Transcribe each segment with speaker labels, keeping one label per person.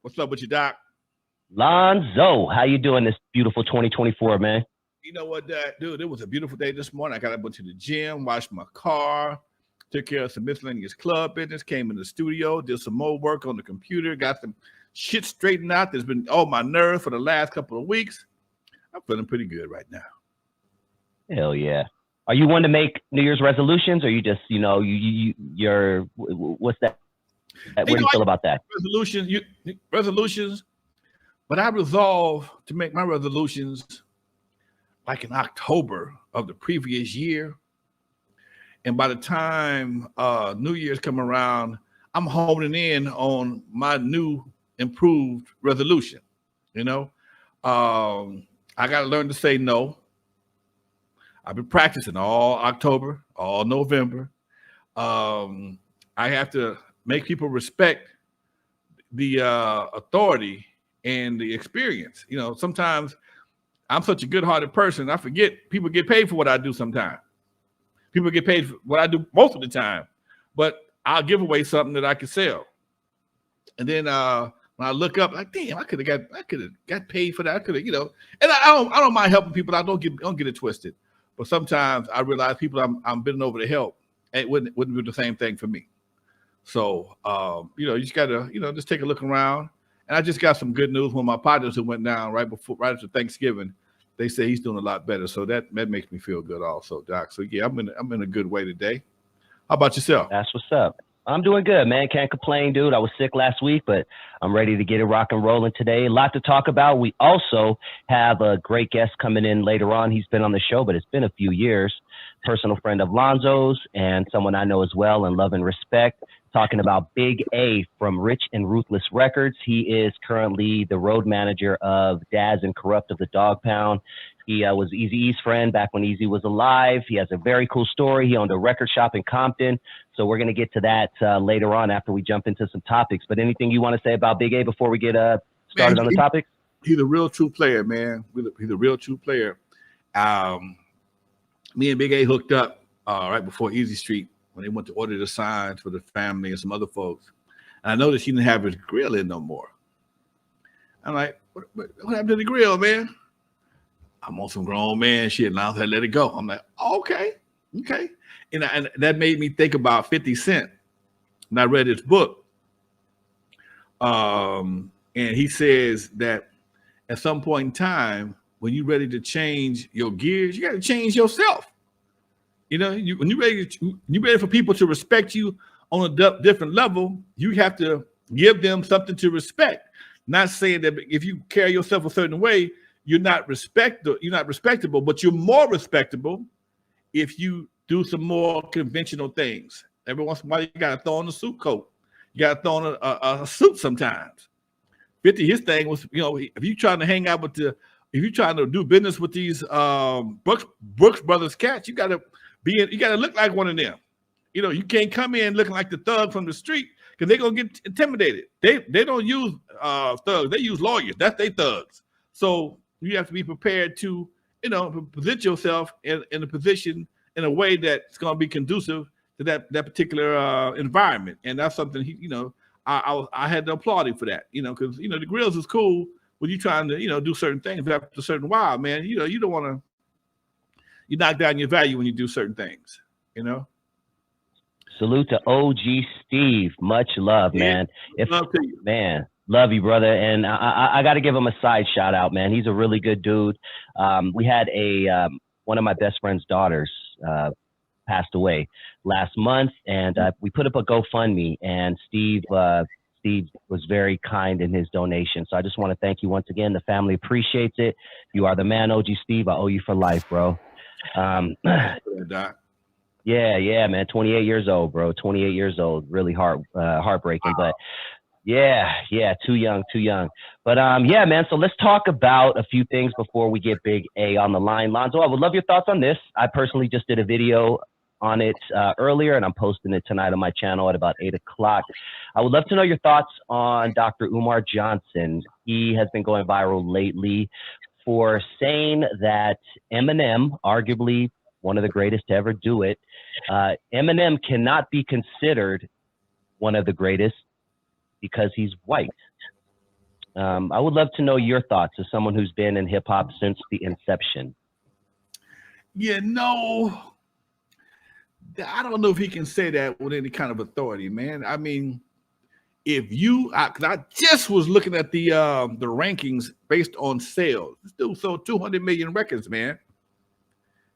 Speaker 1: What's up with you, Doc?
Speaker 2: Lonzo, how you doing this beautiful 2024, man?
Speaker 1: You know what, dude? It was a beautiful day this morning. I got up to the gym, washed my car, took care of some miscellaneous club business, came in the studio, did some more work on the computer, got some shit straightened out that's been on my nerve for the last couple of weeks. I'm feeling pretty good right now.
Speaker 2: Hell yeah. Are you one to make New Year's resolutions, or you just, you're what's that? Where do you feel about that?
Speaker 1: Resolutions, but I resolved to make my resolutions like in October of the previous year. And by the time New Year's come around, I'm honing in on my new improved resolution. You know, I got to learn to say no. I've been practicing all October, all November. I have to make people respect the authority and the experience. You know, sometimes I'm such a good-hearted person, I forget people get paid for what I do sometimes. People get paid for what I do most of the time, but I'll give away something that I can sell. And then when I look up, like, damn, I could have got paid for that. I could have, and I don't mind helping people. I don't get it twisted. But sometimes I realize people I'm bending over to help, it wouldn't do the same thing for me. So you just gotta, just take a look around. And I just got some good news. One of my partners who went down right after Thanksgiving, they say he's doing a lot better. So that makes me feel good also, Doc. So yeah, I'm in a good way today. How about yourself?
Speaker 2: That's what's up. I'm doing good, man. Can't complain, dude. I was sick last week, but I'm ready to get it rock and rolling today. A lot to talk about. We also have a great guest coming in later on. He's been on the show, but it's been a few years. Personal friend of Lonzo's and someone I know as well and love and respect. Talking about Big A from Rich and Ruthless Records. He is currently the road manager of Daz and Corrupt of the Dog Pound. He was Eazy E's friend back when Eazy was alive. He has a very cool story. He owned a record shop in Compton. So we're going to get to that later on after we jump into some topics. But anything you want to say about Big A before we get started on the topics?
Speaker 1: He's a real true player, man. He's a real true player. Me and Big A hooked up right before Easy Street when they went to order the signs for the family and some other folks. And I noticed he didn't have his grill in no more. I'm like, what happened to the grill, man? I'm on some grown man shit, and I said, let it go. I'm like, oh, okay. And that made me think about 50 Cent. And I read his book. And he says that at some point in time, when you're ready to change your gears, you got to change yourself. When you're ready for people to respect you on a different level, you have to give them something to respect. Not saying that if you carry yourself a certain way, you're not respectable, but you're more respectable if you do some more conventional things. Every once in a while, you got to throw on a suit coat. You got to throw on a suit sometimes. 50, his thing was, if you're trying to hang out with if you're trying to do business with these Brooks Brothers cats, you got to look like one of them. You can't come in looking like the thug from the street because they're gonna get intimidated. They don't use thugs; they use lawyers. That's their thugs. So you have to be prepared to, present yourself in a position in a way that's going to be conducive to that particular environment. And that's something I had to applaud him for that, because the grills is cool when you're trying to do certain things. But after a certain while, man, you don't want to. You knock down your value when you do certain things.
Speaker 2: Salute to OG Steve. Much love, man.
Speaker 1: Love to you,
Speaker 2: man. Love you, brother. And I got to give him a side shout out, man. He's a really good dude. We had one of my best friend's daughters passed away last month, and we put up a GoFundMe, and Steve was very kind in his donation. So I just want to thank you once again. The family appreciates it. You are the man, OG Steve. I owe you for life, bro. Yeah, man. 28 years old, bro. 28 years old. Really heartbreaking, but yeah, too young. But yeah, man. So let's talk about a few things before we get Big A on the line. Lonzo, I would love your thoughts on this. I personally just did a video on it earlier, and I'm posting it tonight on my channel at about 8 o'clock. I would love to know your thoughts on Dr. Umar Johnson. He has been going viral lately for saying that Eminem, arguably one of the greatest to ever do it, Eminem cannot be considered one of the greatest because he's white. I would love to know your thoughts as someone who's been in hip hop since the inception.
Speaker 1: Yeah, no, I don't know if he can say that with any kind of authority, man. I mean, if you, cause I just was looking at the rankings based on sales. This dude sold 200 million records, man.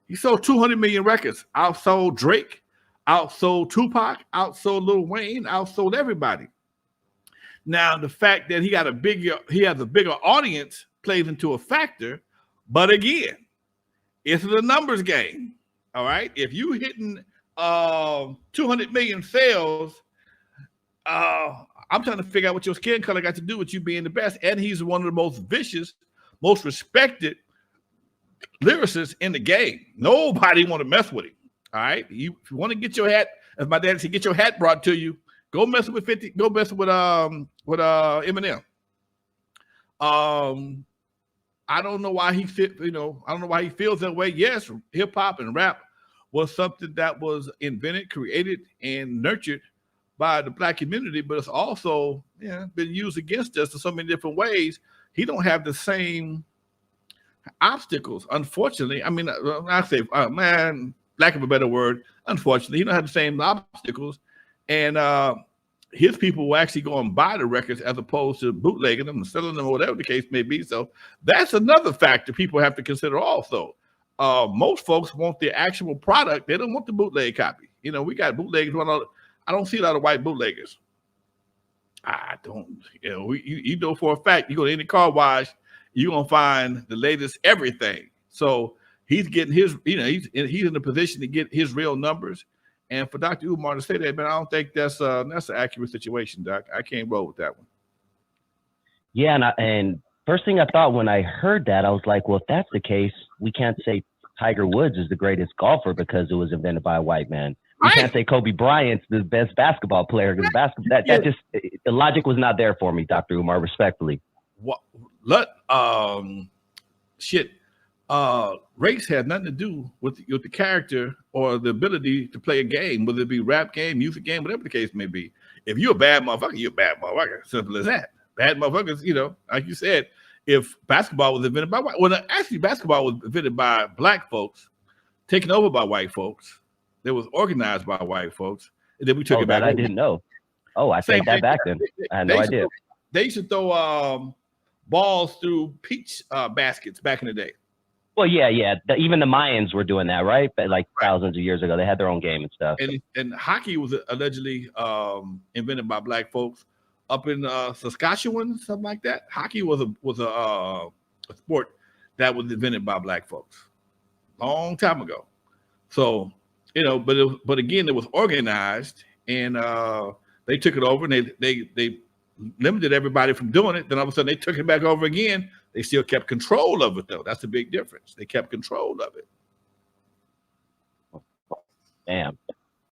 Speaker 1: He sold 200 million records. Outsold Drake, outsold Tupac, outsold Lil Wayne, outsold everybody. Now, the fact that he has a bigger audience plays into a factor, but again, it's a numbers game. All right. If you hitting 200 million sales, I'm trying to figure out what your skin color got to do with you being the best. And he's one of the most vicious, most respected lyricists in the game. Nobody want to mess with him. All right. If you want to get your hat, as my dad said, get your hat brought to you. Go mess with 50. Go mess with Eminem. I don't know why he fit. I don't know why he feels that way. Yes, hip hop and rap was something that was invented, created, and nurtured by the Black community, but it's also been used against us in so many different ways. He don't have the same obstacles, unfortunately. I mean, I say, man, lack of a better word, unfortunately, he don't have the same obstacles, and his people will actually go and buy the records as opposed to bootlegging them and selling them or whatever the case may be. So that's another factor people have to consider also. Most folks want the actual product. They don't want the bootleg copy. We got bootleggers. I don't see a lot of white bootleggers. I don't. You know for a fact, you go to any car wash, you're going to find the latest everything. So he's getting his, he's in a position to get his real numbers. And for Dr. Umar to say that, man, I don't think that's an accurate situation, Doc. I can't roll with that one.
Speaker 2: Yeah, and first thing I thought when I heard that, I was like, well, if that's the case, we can't say Tiger Woods is the greatest golfer because it was invented by a white man. We can't say Kobe Bryant's the best basketball player because the logic was not there for me, Dr. Umar, respectfully.
Speaker 1: Race has nothing to do with the character or the ability to play a game, whether it be rap game, music game, whatever the case may be. If you're a bad motherfucker, you're a bad motherfucker. Simple as that. Bad motherfuckers, like you said, if basketball was invented by white, actually basketball was invented by black folks, taken over by white folks. It was organized by white folks, and then we took it back.
Speaker 2: I didn't know. Oh, I take that back then. I had no idea.
Speaker 1: They used to throw balls through peach baskets back in the day.
Speaker 2: Well, yeah. Even the Mayans were doing that, right? But thousands of years ago, they had their own game and stuff.
Speaker 1: And hockey was allegedly invented by black folks up in Saskatchewan, something like that. Hockey was a sport that was invented by black folks long time ago. So but again, it was organized, and they took it over, and they limited everybody from doing it. Then all of a sudden, they took it back over again. They still kept control of it, though. That's the big difference. They kept control of it.
Speaker 2: Damn.